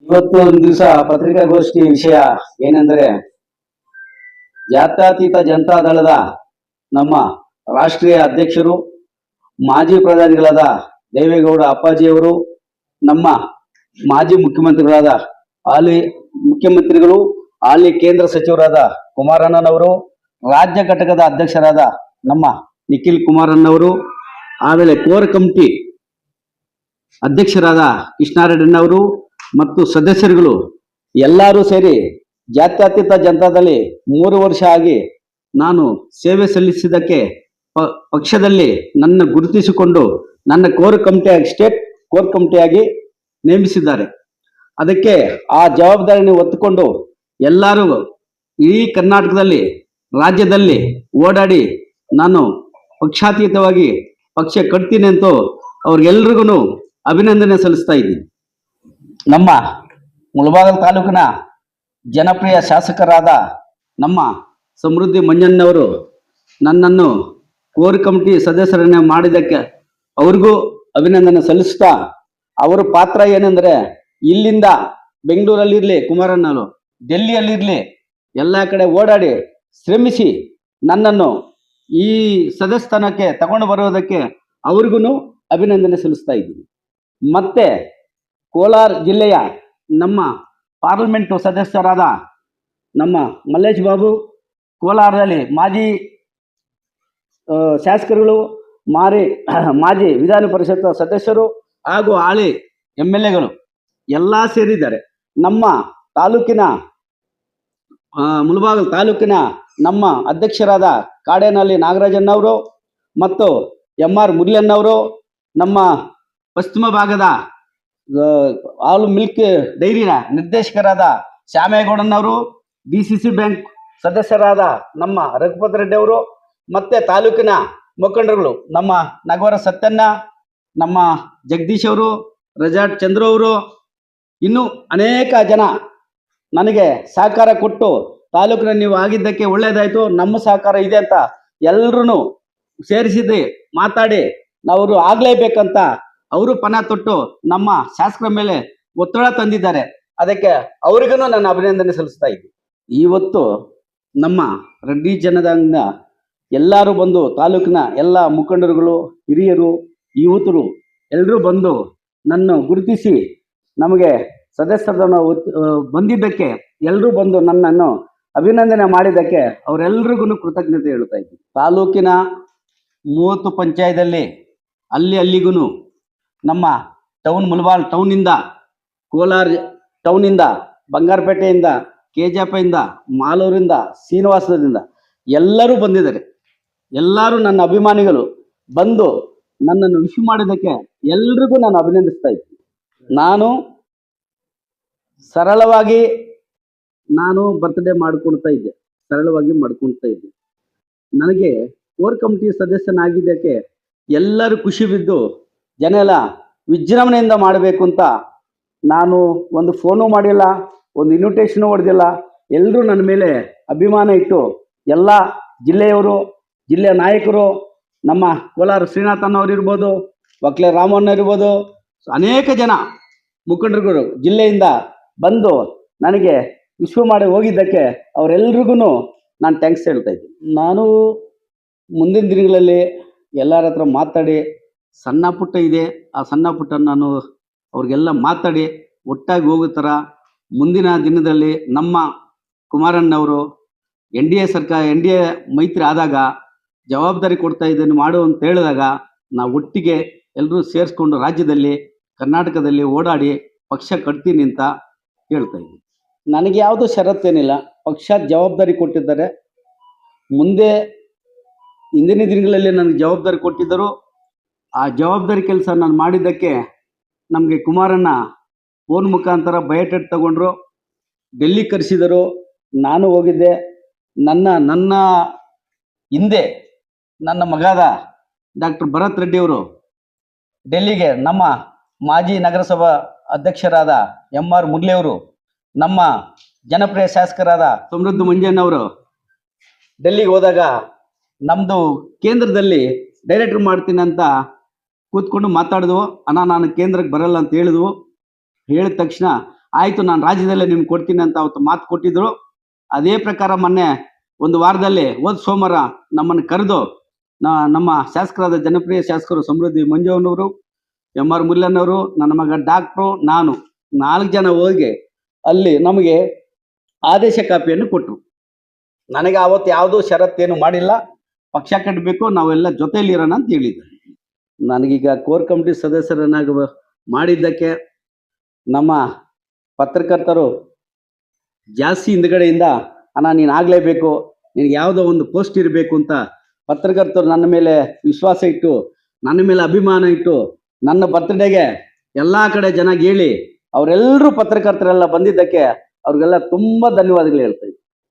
ಇವತ್ತು ಒಂದು ದಿವಸ ಪತ್ರಿಕಾಗೋಷ್ಠಿ ವಿಷಯ ಏನೆಂದರೆ ಜಾತ್ಯತೀತ ಜನತಾ ದಳದ ನಮ್ಮ ರಾಷ್ಟ್ರೀಯ ಅಧ್ಯಕ್ಷರು ಮಾಜಿ ಪ್ರಧಾನಿಗಳಾದ ದೇವೇಗೌಡ ಅಪ್ಪಾಜಿಯವರು, ನಮ್ಮ ಮಾಜಿ ಮುಖ್ಯಮಂತ್ರಿಗಳಾದ ಹಾಲಿ ಮುಖ್ಯಮಂತ್ರಿಗಳು, ಹಾಲಿ ಕೇಂದ್ರ ಸಚಿವರಾದ ಕುಮಾರಣ್ಣನವರು, ರಾಜ್ಯ ಘಟಕದ ಅಧ್ಯಕ್ಷರಾದ ನಮ್ಮ ನಿಖಿಲ್ ಕುಮಾರಣ್ಣವರು, ಆಮೇಲೆ ಕೋರ್ ಕಮಿಟಿ ಅಧ್ಯಕ್ಷರಾದ ಕೃಷ್ಣಾರೆಡ್ಡಿನವರು ಮತ್ತು ಸದಸ್ಯರುಗಳು ಎಲ್ಲರೂ ಸೇರಿ ಜಾತ್ಯತೀತ ಜನತಾದಲ್ಲಿ 3 ವರ್ಷ ಆಗಿ ನಾನು ಸೇವೆ ಸಲ್ಲಿಸಿದ್ದಕ್ಕೆ ಪಕ್ಷದಲ್ಲಿ ನನ್ನ ಗುರುತಿಸಿಕೊಂಡು ನನ್ನ ಕೋರ್ ಕಮಿಟಿಯಾಗಿ ಸ್ಟೇಟ್ ಕೋರ್ ಕಮಿಟಿಯಾಗಿ ನೇಮಿಸಿದ್ದಾರೆ. ಅದಕ್ಕೆ ಆ ಜವಾಬ್ದಾರಿಯನ್ನು ಹೊತ್ತುಕೊಂಡು ಎಲ್ಲರೂ ಇಡೀ ಕರ್ನಾಟಕದಲ್ಲಿ ರಾಜ್ಯದಲ್ಲಿ ಓಡಾಡಿ ನಾನು ಪಕ್ಷಾತೀತವಾಗಿ ಪಕ್ಷ ಕಟ್ತೀನಿ ಅಂತ ಅವ್ರಿಗೆಲ್ರಿಗೂ ಅಭಿನಂದನೆ ಸಲ್ಲಿಸ್ತಾ ಇದ್ದೀನಿ. ನಮ್ಮ ಮುಳಬಾಗಿಲು ತಾಲೂಕಿನ ಜನಪ್ರಿಯ ಶಾಸಕರಾದ ನಮ್ಮ ಸಮೃದ್ಧಿ ಮಂಜಣ್ಣವರು ನನ್ನನ್ನು ಕೋರ್ ಕಮಿಟಿ ಸದಸ್ಯರನ್ನ ಮಾಡಿದ್ದಕ್ಕೆ ಅವ್ರಿಗೂ ಅಭಿನಂದನೆ ಸಲ್ಲಿಸ್ತಾ, ಅವರ ಪಾತ್ರ ಏನೆಂದರೆ ಇಲ್ಲಿಂದ ಬೆಂಗಳೂರಲ್ಲಿರ್ಲಿ, ಕುಮಾರಣ್ಣವರು ಡೆಲ್ಲಿಯಲ್ಲಿರ್ಲಿ, ಎಲ್ಲ ಕಡೆ ಓಡಾಡಿ ಶ್ರಮಿಸಿ ನನ್ನನ್ನು ಈ ಸದಸ್ಯಸ್ಥಾನಕ್ಕೆ ತಗೊಂಡು ಬರೋದಕ್ಕೆ ಅವ್ರಿಗೂ ಅಭಿನಂದನೆ ಸಲ್ಲಿಸ್ತಾ ಇದ್ದೀನಿ. ಮತ್ತೆ ಕೋಲಾರ ಜಿಲ್ಲೆಯ ನಮ್ಮ ಪಾರ್ಲಿಮೆಂಟ್ ಸದಸ್ಯರಾದ ನಮ್ಮ ಮಲ್ಲೇಶ್ ಬಾಬು, ಕೋಲಾರದಲ್ಲಿ ಮಾಜಿ ಶಾಸಕರುಗಳು, ಮಾಜಿ ವಿಧಾನ ಪರಿಷತ್ ಸದಸ್ಯರು ಹಾಗೂ ಹಾಲಿ MLAಗಳು ಎಲ್ಲ ಸೇರಿದ್ದಾರೆ. ನಮ್ಮ ತಾಲೂಕಿನ ಮುಳಬಾಗಿಲು ತಾಲೂಕಿನ ನಮ್ಮ ಅಧ್ಯಕ್ಷರಾದ ಕಾಡೇನಹಳ್ಳಿ ನಾಗರಾಜಣ್ಣವರು ಮತ್ತು MR ಮುರಳಿಯಣ್ಣವರು, ನಮ್ಮ ಪಶ್ಚಿಮ ಭಾಗದ ಹಾಲು ಮಿಲ್ಕ್ ಡೈರಿನ ನಿರ್ದೇಶಕರಾದ ಶ್ಯಾಮೇಗೌಡನವರು, DCC ಬ್ಯಾಂಕ್ ಸದಸ್ಯರಾದ ನಮ್ಮ ರಘುಪತಿ ರೆಡ್ಡಿ ಅವರು, ಮತ್ತೆ ತಾಲೂಕಿನ ಮುಖಂಡರುಗಳು ನಮ್ಮ ನಗವರ ಸತ್ಯಣ್ಣ, ನಮ್ಮ ಜಗದೀಶ್ ಅವರು, ರೆಜಾರ್ಟ್ ಚಂದ್ರು ಅವರು, ಇನ್ನೂ ಅನೇಕ ಜನ ನನಗೆ ಸಹಕಾರ ಕೊಟ್ಟು ತಾಲೂಕಿನ ನೀವು ಆಗಿದ್ದಕ್ಕೆ ಒಳ್ಳೇದಾಯ್ತು, ನಮ್ಮ ಸಹಕಾರ ಇದೆ ಅಂತ ಎಲ್ಲರೂ ಸೇರಿಸಿದ್ದು ಮಾತಾಡಿ ನಾವು ಆಗ್ಲೇಬೇಕಂತ ಅವರು ಪಣ ತೊಟ್ಟು ನಮ್ಮ ಶಾಸಕರ ಮೇಲೆ ಒತ್ತಡ ತಂದಿದ್ದಾರೆ. ಅದಕ್ಕೆ ಅವರಿಗೂ ನಾನು ಅಭಿನಂದನೆ ಸಲ್ಲಿಸ್ತಾ ಇದ್ದೀನಿ. ಇವತ್ತು ನಮ್ಮ ರೆಡ್ಡಿ ಜನದಿಂದ ಎಲ್ಲರೂ ಬಂದು ತಾಲೂಕಿನ ಎಲ್ಲ ಮುಖಂಡರುಗಳು, ಹಿರಿಯರು, ಯುವಕರು ಎಲ್ಲರೂ ಬಂದು ನನ್ನ ಗುರುತಿಸಿ ನಮಗೆ ಸದಸ್ಯರನ್ನು ಬಂದಿದ್ದಕ್ಕೆ ಎಲ್ಲರೂ ಬಂದು ನನ್ನನ್ನು ಅಭಿನಂದನೆ ಮಾಡಿದ್ದಕ್ಕೆ ಅವರೆಲ್ಲರಿಗೂ ಕೃತಜ್ಞತೆ ಹೇಳ್ತಾ ಇದ್ದೀನಿ. ತಾಲೂಕಿನ 30 ಪಂಚಾಯತಲ್ಲಿ ಅಲ್ಲಿಗೂ ನಮ್ಮ ಟೌನ್ ಮುಳಬಾಗಿಲು ಟೌನಿಂದ, ಕೋಲಾರ ಟೌನಿಂದ, ಬಂಗಾರಪೇಟೆಯಿಂದ, ಕೆಜಾಪದಿಂದ, ಮಾಲೂರಿಂದ, ಶ್ರೀನಿವಾಸದಿಂದ ಎಲ್ಲರೂ ಬಂದಿದ್ದಾರೆ. ಎಲ್ಲರೂ ನನ್ನ ಅಭಿಮಾನಿಗಳು ಬಂದು ನನ್ನನ್ನು ವಿಶ್ ಮಾಡಿದ್ದಕ್ಕೆ ಎಲ್ರಿಗೂ ನಾನು ಅಭಿನಂದಿಸ್ತಾ ಇದ್ದೀನಿ. ನಾನು ಸರಳವಾಗಿ ಬರ್ತ್ಡೇ ಮಾಡ್ಕೊಳ್ತಾ ಇದ್ದೆ, ನನಗೆ ಕೋರ್ ಕಮಿಟಿ ಸದಸ್ಯನಾಗಿದ್ದಕ್ಕೆ ಎಲ್ಲರೂ ಖುಷಿ ಬಿದ್ದು ಜನ ಎಲ್ಲ ವಿಜೃಂಭಣೆಯಿಂದ ಮಾಡಬೇಕು ಅಂತ ನಾನು ಒಂದು ಫೋನು ಮಾಡಿಲ್ಲ, ಒಂದು ಇನ್ವಿಟೇಷನು ಹೊಡೆದಿಲ್ಲ. ಎಲ್ಲರೂ ನನ್ನ ಮೇಲೆ ಅಭಿಮಾನ ಇಟ್ಟು ಎಲ್ಲ ಜಿಲ್ಲೆಯವರು, ಜಿಲ್ಲೆಯ ನಾಯಕರು, ನಮ್ಮ ಕೋಲಾರ ಶ್ರೀನಾಥಣ್ಣವ್ರು ಇರ್ಬೋದು, ಒಕ್ಲೆ ರಾಮಣ್ಣ ಇರ್ಬೋದು, ಅನೇಕ ಜನ ಮುಖಂಡರುಗಳು ಜಿಲ್ಲೆಯಿಂದ ಬಂದು ನನಗೆ ವಿಶ್ವ ಮಾಡಿ ಹೋಗಿದ್ದಕ್ಕೆ ಅವರೆಲ್ರಿಗೂ ನಾನು ಥ್ಯಾಂಕ್ಸ್ ಹೇಳ್ತಾ ಇದ್ದೀನಿ. ನಾನು ಮುಂದಿನ ದಿನಗಳಲ್ಲಿ ಎಲ್ಲರ ಹತ್ರ ಮಾತಾಡಿ, ಸಣ್ಣ ಪುಟ್ಟ ಇದೆ ಆ ಸಣ್ಣ ಪುಟ್ಟ ನಾನು ಅವ್ರಿಗೆಲ್ಲ ಮಾತಾಡಿ ಒಟ್ಟಾಗಿ ಹೋಗೋ ಥರ ಮುಂದಿನ ದಿನದಲ್ಲಿ ನಮ್ಮ ಕುಮಾರಣ್ಣವರು NDA ಸರ್ಕಾರ NDA ಮೈತ್ರಿ ಆದಾಗ ಜವಾಬ್ದಾರಿ ಕೊಡ್ತಾ ಇದ್ದೇನೆ ಮಾಡು ಅಂತ ಹೇಳಿದಾಗ ನಾವು ಒಟ್ಟಿಗೆ ಎಲ್ಲರೂ ಸೇರಿಸ್ಕೊಂಡು ರಾಜ್ಯದಲ್ಲಿ ಕರ್ನಾಟಕದಲ್ಲಿ ಓಡಾಡಿ ಪಕ್ಷ ಕಟ್ತೀನಿ ಅಂತ ಹೇಳ್ತಾ ಇದ್ದೀನಿ. ನನಗೆ ಯಾವುದೂ ಷರತ್ತೇನಿಲ್ಲ, ಪಕ್ಷ ಜವಾಬ್ದಾರಿ ಕೊಟ್ಟಿದ್ದಾರೆ. ಮುಂದೆ ಹಿಂದಿನ ದಿನಗಳಲ್ಲಿ ನನಗೆ ಜವಾಬ್ದಾರಿ ಕೊಟ್ಟಿದ್ದರು. ಆ ಜವಾಬ್ದಾರಿ ಕೆಲಸ ನಾನು ಮಾಡಿದ್ದಕ್ಕೆ ನಮಗೆ ಕುಮಾರಣ್ಣ ಫೋನ್ ಮುಖಾಂತರ ಬಯೋಟೆಟ್ ತಗೊಂಡ್ರು, ಡೆಲ್ಲಿ ಕರೆಸಿದರು. ನಾನು ಹೋಗಿದ್ದೆ. ನನ್ನ ಹಿಂದೆ ನನ್ನ ಮಗಾದ ಡಾಕ್ಟರ್ ಭರತ್ ರೆಡ್ಡಿ ಅವರು ಡೆಲ್ಲಿಗೆ, ನಮ್ಮ ಮಾಜಿ ನಗರಸಭಾ ಅಧ್ಯಕ್ಷರಾದ MR ಮುರಳಿ ಅವರು, ನಮ್ಮ ಜನಪ್ರಿಯ ಶಾಸಕರಾದ ಸಮೃದ್ಧಿ ಮಂಜಣ್ಣವರು ಡೆಲ್ಲಿಗೆ ಹೋದಾಗ ನಮ್ಮದು ಕೇಂದ್ರದಲ್ಲಿ ಡೈರೆಕ್ಟರ್ ಮಾಡ್ತೀನಿ ಅಂತ ಕೂತ್ಕೊಂಡು ಮಾತಾಡಿದ್ವು. ಅಣ್ಣ ನಾನು ಕೇಂದ್ರಕ್ಕೆ ಬರಲ್ಲ ಅಂತ ಹೇಳಿದ್ವು. ಹೇಳಿದ ತಕ್ಷಣ ಆಯ್ತು ನಾನು ರಾಜ್ಯದಲ್ಲೇ ನಿಮ್ಗೆ ಕೊಡ್ತೀನಿ ಅಂತ ಅವತ್ತು ಮಾತು ಕೊಟ್ಟಿದ್ರು. ಅದೇ ಪ್ರಕಾರ ಮೊನ್ನೆ ಒಂದು ವಾರದಲ್ಲಿ ಹೋದ ಸೋಮವಾರ ನಮ್ಮನ್ನು ಕರೆದು ನಮ್ಮ ಶಾಸಕರಾದ ಜನಪ್ರಿಯ ಶಾಸಕರು ಸಮೃದ್ಧಿ ಮಂಜುನವರು, ಎಂ.ಆರ್. ಮುಲ್ಲನ್ನವರು, ನನ್ನ ಮಗ ಡಾಕ್ಟ್ರು, ನಾನು 4 ಜನ ಹೋಗಿ ಅಲ್ಲಿ ನಮಗೆ ಆದೇಶ ಕಾಪಿಯನ್ನು ಕೊಟ್ಟರು. ನನಗೆ ಆವತ್ತು ಯಾವುದೂ ಷರತ್ತೇನು ಮಾಡಿಲ್ಲ, ಪಕ್ಷ ಕಟ್ಟಬೇಕು, ನಾವೆಲ್ಲ ಜೊತೆಯಲ್ಲಿ ಇರೋಣ ಅಂತ ಹೇಳಿದ್ರು. ನನಗೀಗ ಕೋರ್ ಕಮಿಟಿ ಸದಸ್ಯರನ್ನಾಗಿ ಮಾಡಿದ್ದಕ್ಕೆ ನಮ್ಮ ಪತ್ರಕರ್ತರು ಜಾಸ್ತಿ ಹಿಂದ್ಗಡೆಯಿಂದ ಅಣ್ಣ ನೀನು ಆಗಲೇಬೇಕು, ನಿನಗೆ ಯಾವುದೋ ಒಂದು ಪೋಸ್ಟ್ ಇರಬೇಕು ಅಂತ ಪತ್ರಕರ್ತರು ನನ್ನ ಮೇಲೆ ವಿಶ್ವಾಸ ಇಟ್ಟು, ನನ್ನ ಮೇಲೆ ಅಭಿಮಾನ ಇಟ್ಟು, ನನ್ನ ಬರ್ತ್ಡೇಗೆ ಎಲ್ಲ ಕಡೆ ಜನ ಹೇಳಿ ಅವರೆಲ್ಲರೂ ಪತ್ರಕರ್ತರೆಲ್ಲ ಬಂದಿದ್ದಕ್ಕೆ ಅವ್ರಿಗೆಲ್ಲ ತುಂಬ ಧನ್ಯವಾದಗಳು ಹೇಳ್ತಾ ಇದ್ದೀನಿ.